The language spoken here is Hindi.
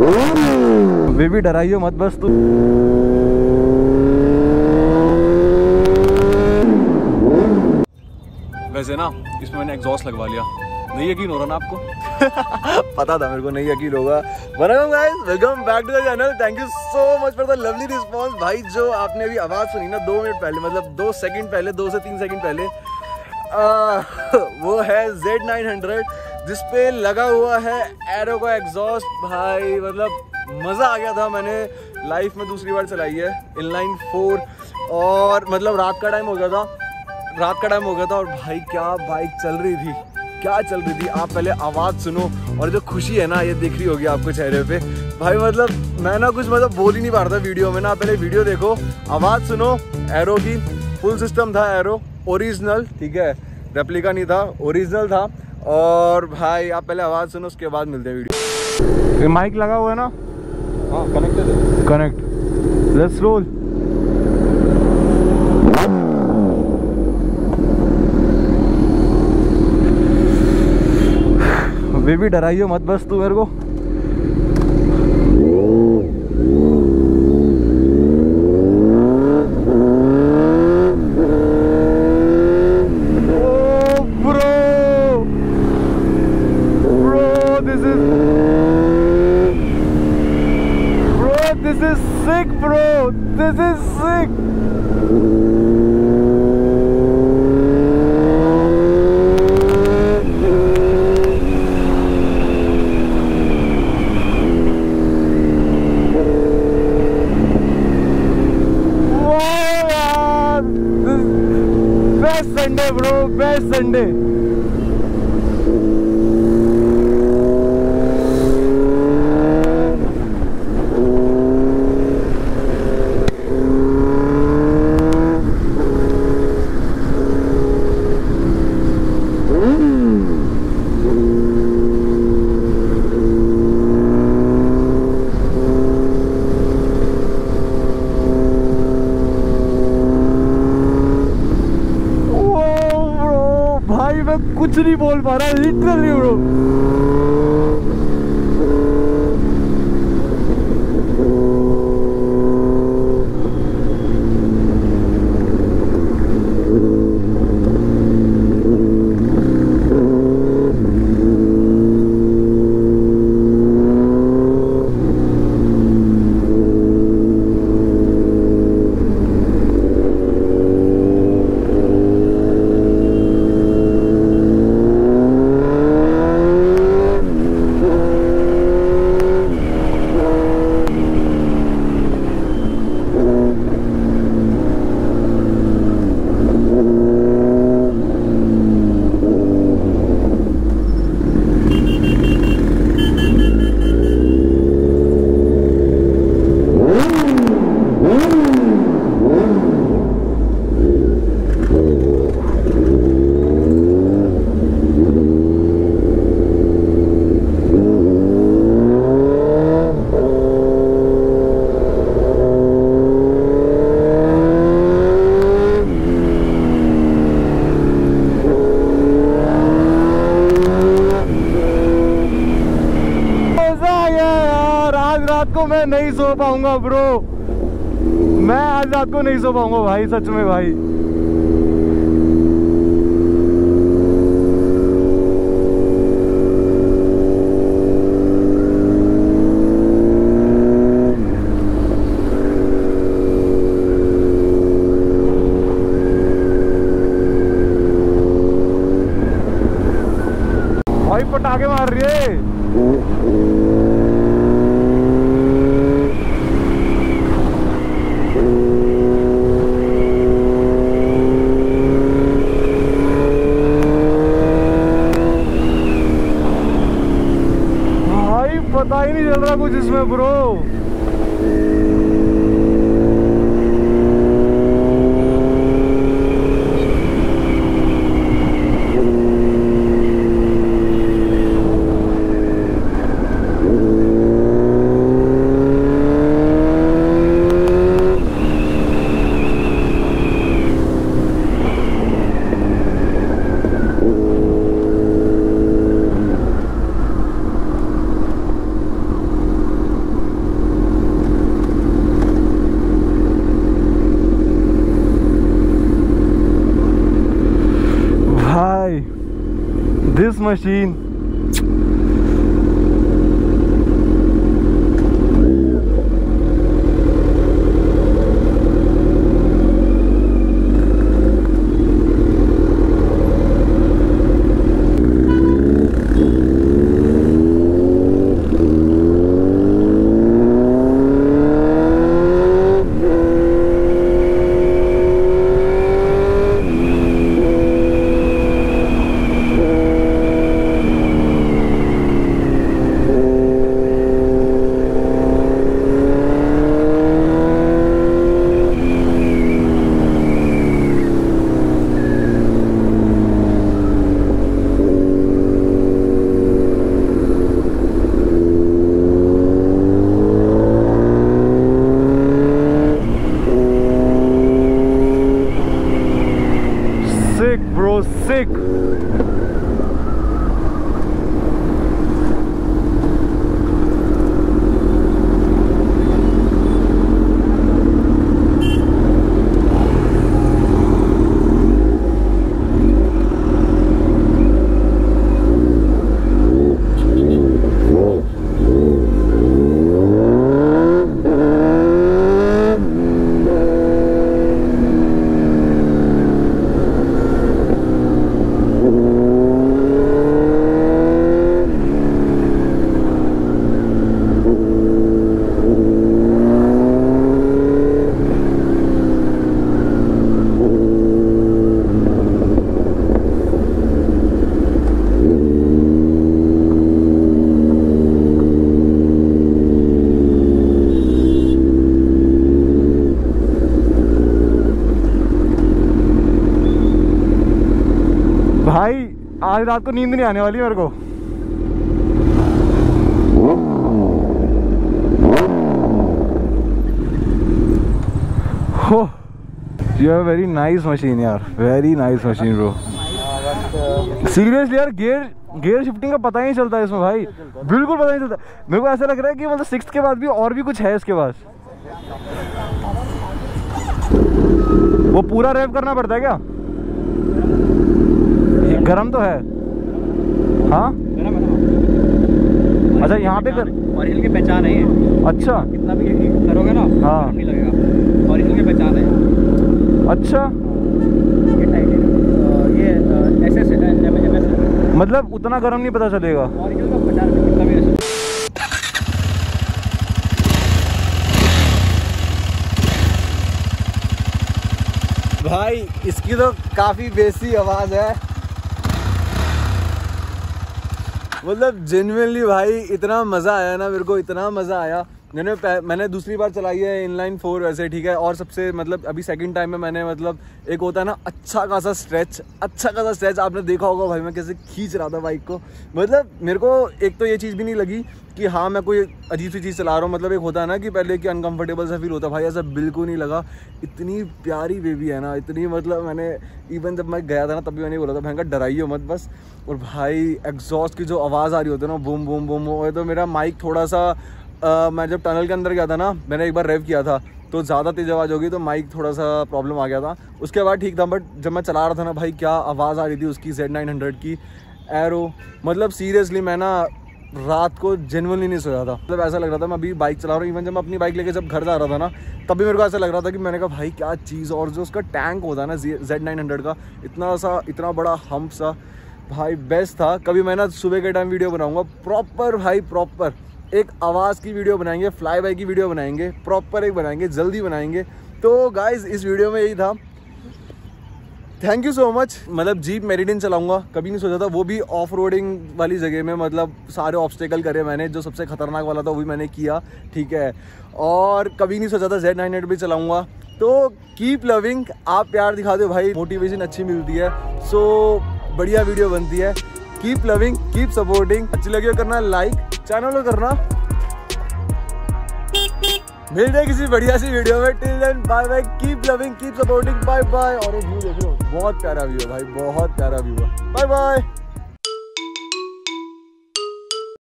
बेबी डराइयो मत बस तू। वैसे ना इसमें मैंने एग्जॉस्ट लगवा लिया, नहीं यकीन हो रहा ना आपको? पता था मेरे को नहीं यकीन होगा। Welcome guys, welcome back to the channel. Thank you so much for the lovely response. भाई जो आपने अभी आवाज़ सुनी ना 2 मिनट पहले, मतलब 2 सेकंड पहले, 2 से 3 सेकंड पहले, वो है Z900 जिसपे लगा हुआ है एरो का एग्जॉस्ट। भाई मतलब मज़ा आ गया था। मैंने लाइफ में दूसरी बार चलाई है इनलाइन 4 और मतलब रात का टाइम हो गया था और भाई क्या बाइक चल रही थी, क्या चल रही थी। आप पहले आवाज़ सुनो और जो खुशी है ना ये दिख रही होगी आपको चेहरे पे। भाई मतलब मैं ना कुछ मतलब बोल ही नहीं पा रहा था वीडियो में ना। पहले वीडियो देखो, आवाज़ सुनो। एरो की फुल सिस्टम था, एरो ओरिजिनल, ठीक है, रेप्लिका नहीं था, ओरिजिनल था। और भाई आप पहले आवाज़ सुनो, उसके बाद मिलते हैं वीडियो। ये माइक लगा हुआ है ना? हाँ कनेक्टेड है। Connect, let's roll. बेबी डराइयो मत बस तू मेरे को। This is sick bro, this is sick. Best Sunday bro, best Sunday. मैं कुछ नहीं बोल पा रहा लिटरली ब्रो। रात को मैं नहीं सो पाऊंगा ब्रो, मैं आज रात को नहीं सो पाऊंगा भाई, सच में भाई। भाई पटाखे मार रही है। पता ही नहीं चल रहा कुछ इसमें ब्रो। This machine. Sick. भाई आज रात को नींद नहीं आने वाली मेरे को। हो you have very nice machine यार, very nice machine bro. Seriously यार गियर शिफ्टिंग का पता ही नहीं चलता इसमें भाई, बिल्कुल पता नहीं चलता। मेरे को ऐसा लग रहा है कि मतलब 6th के बाद भी और भी कुछ है इसके पास। वो पूरा रेव करना पड़ता है क्या? गरम तो है। हाँ अच्छा यहाँ पे ऑरिजिनल की पहचान है ये। अच्छा कितना भी करोगे ना हाँ नहीं लगेगा, ऑरिजिनल की पहचान है। अच्छा ये SS है, मतलब उतना गर्म नहीं पता चलेगा। ऑरिजिनल का 50 रुपये कितना भी। भाई इसकी तो काफी बेसी आवाज है, मतलब जेन्युइनली भाई इतना मजा आया ना मेरे को, इतना मजा आया। मैंने दूसरी बार चलाई है इनलाइन 4 वैसे, ठीक है। और सबसे मतलब अभी सेकंड टाइम में मैंने मतलब एक होता है ना अच्छा खासा स्ट्रेच आपने देखा होगा भाई मैं कैसे खींच रहा था बाइक को। मतलब मेरे को एक तो ये चीज़ भी नहीं लगी कि हाँ मैं कोई अजीब सी चीज़ चला रहा हूँ। मतलब एक होता है ना कि पहले कि अनकंफर्टेबल सा फील होता है, भाई ऐसा बिल्कुल नहीं लगा। इतनी प्यारी बेबी है ना, इतनी मतलब मैंने इवन जब मैं गया था ना तब भी मैंने बोला था भयंकर डराइए मत बस। और भाई एग्जॉस्ट की जो आवाज़ आ रही होती है ना बूम बूम बूम, वो तो मेरा माइक थोड़ा सा मैं जब टनल के अंदर गया था ना, मैंने एक बार रेव किया था तो ज़्यादा तेज़ आवाज़ होगी तो माइक थोड़ा सा प्रॉब्लम आ गया था। उसके बाद ठीक था, बट जब मैं चला रहा था ना भाई क्या आवाज़ आ रही थी उसकी Z900 की एरो। मतलब सीरियसली मैं ना रात को जेन्युइनली नहीं सोया था। मतलब ऐसा लग रहा था मैं अभी बाइक चला रहा हूँ। इवन जब मैं अपनी बाइक लेके जब घर जा रहा था ना तब भी मेरे को ऐसा लग रहा था कि मैंने कहा भाई क्या चीज़। और जो उसका टैंक होता है ना Z900 का इतना बड़ा हम्प सा, भाई बेस्ट था। कभी मैं ना सुबह के टाइम वीडियो बनाऊंगा प्रॉपर भाई, प्रॉपर एक आवाज़ की वीडियो बनाएंगे, फ्लाई बाय की वीडियो बनाएंगे, प्रॉपर एक बनाएंगे, जल्दी बनाएंगे। तो गाइज इस वीडियो में यही था। Thank you so much. मतलब जीप मेरिडियन चलाऊंगा, कभी नहीं सोचा था, वो भी ऑफ रोडिंग वाली जगह में। मतलब सारे ऑब्स्टेकल करे मैंने, जो सबसे खतरनाक वाला था वो भी मैंने किया, ठीक है। और कभी नहीं सोचा था Z900 भी चलाऊंगा। तो कीप लविंग, आप प्यार दिखा दो भाई, मोटिवेशन अच्छी मिलती है। सो बढ़िया वीडियो बनती है। Keep loving, keep supporting. अच्छी लगी हो करना लाइक, चैनल को करना। मिलते हैं किसी बढ़िया सी वीडियो में। Till then bye bye, keep loving, keep supporting, bye bye. और एक व्यू देख लो, बहुत प्यारा व्यू है भाई, बहुत प्यारा व्यू है। Bye bye.